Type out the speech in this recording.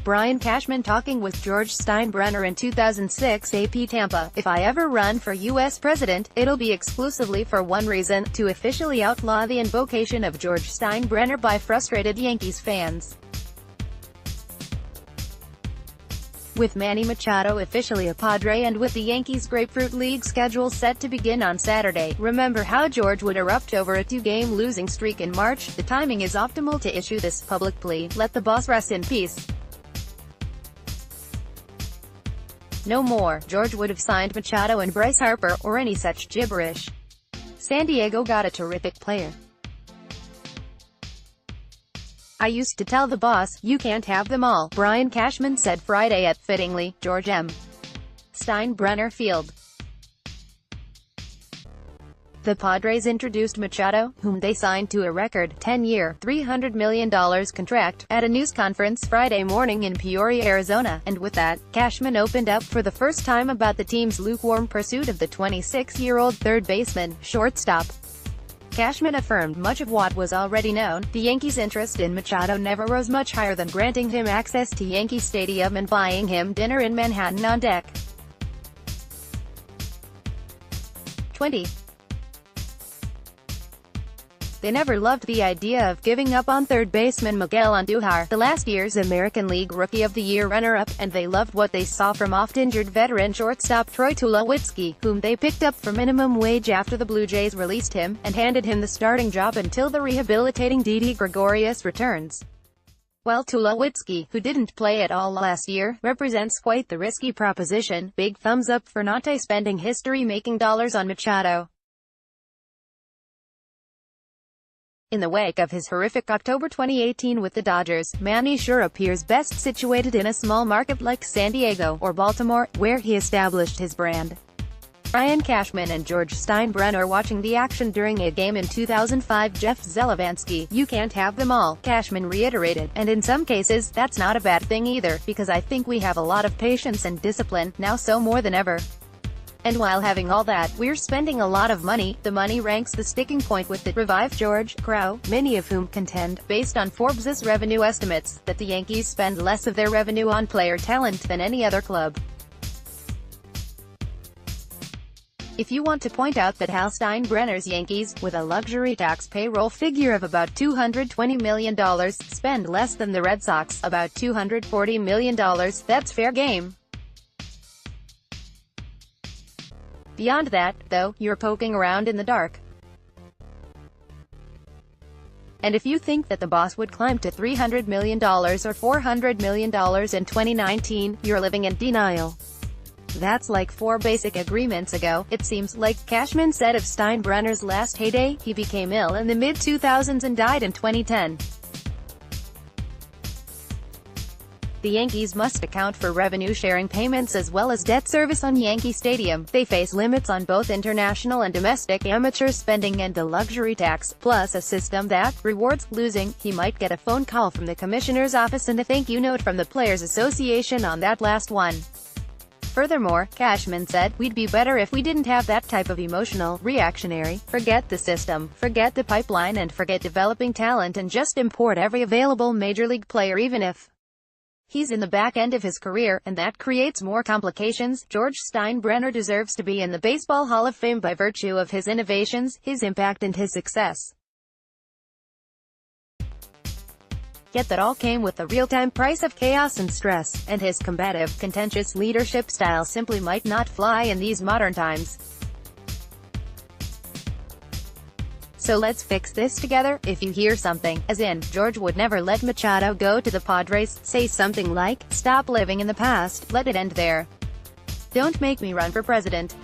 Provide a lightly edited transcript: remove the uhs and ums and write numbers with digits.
Brian Cashman talking with George Steinbrenner in 2006 AP TAMPA, "If I ever run for U.S. president, it'll be exclusively for one reason, to officially outlaw the invocation of George Steinbrenner by frustrated Yankees fans." With Manny Machado officially a Padre and with the Yankees Grapefruit League schedule set to begin on Saturday, remember how George would erupt over a two-game losing streak in March? The timing is optimal to issue this public plea. Let the boss rest in peace. No more. George would have signed Machado and Bryce Harper, or any such gibberish. San Diego got a terrific player. I used to tell the boss, you can't have them all, Brian Cashman said Friday at fittingly, George M. Steinbrenner Field. The Padres introduced Machado, whom they signed to a record 10-year, $300 million contract, at a news conference Friday morning in Peoria, Arizona, and with that, Cashman opened up for the first time about the team's lukewarm pursuit of the 26-year-old third baseman, shortstop. Cashman affirmed much of what was already known. The Yankees' interest in Machado never rose much higher than granting him access to Yankee Stadium and buying him dinner in Manhattan on deck. 20. They never loved the idea of giving up on third baseman Miguel Andujar, the last year's American League Rookie of the Year runner-up, and they loved what they saw from oft-injured veteran shortstop Troy Tulowitzki, whom they picked up for minimum wage after the Blue Jays released him, and handed him the starting job until the rehabilitating Didi Gregorius returns. While Tulowitzki, who didn't play at all last year, represents quite the risky proposition. Big thumbs up for not spending history-making dollars on Machado. In the wake of his horrific October 2018 with the Dodgers, Manny sure appears best situated in a small market like San Diego, or Baltimore, where he established his brand. Brian Cashman and George Steinbrenner watching the action during a game in 2005. Jeff Zelavansky, "You can't have them all," Cashman reiterated, "and in some cases, that's not a bad thing either, because I think we have a lot of patience and discipline, now so more than ever. And while having all that, we're spending a lot of money." The money ranks the sticking point with the revived George, Crow, many of whom contend, based on Forbes' revenue estimates, that the Yankees spend less of their revenue on player talent than any other club. If you want to point out that Hal Steinbrenner's Yankees, with a luxury tax payroll figure of about $220 million, spend less than the Red Sox, about $240 million, that's fair game. Beyond that, though, you're poking around in the dark. And if you think that the boss would climb to $300 million or $400 million in 2019, you're living in denial. That's like 4 basic agreements ago. It seems like Cashman said of Steinbrenner's last heyday, he became ill in the mid-2000s and died in 2010. The Yankees must account for revenue-sharing payments as well as debt service on Yankee Stadium. They face limits on both international and domestic amateur spending and a luxury tax, plus a system that rewards losing. He might get a phone call from the commissioner's office and a thank you note from the Players Association on that last one. Furthermore, Cashman said, "We'd be better if we didn't have that type of emotional, reactionary, forget the system, forget the pipeline and forget developing talent and just import every available major league player even if he's in the back end of his career, and that creates more complications." George Steinbrenner deserves to be in the Baseball Hall of Fame by virtue of his innovations, his impact and his success. Yet that all came with the real-time price of chaos and stress, and his combative, contentious leadership style simply might not fly in these modern times. So let's fix this together. If you hear something, as in, George would never let Machado go to the Padres, say something like, "Stop living in the past, let it end there. Don't make me run for president."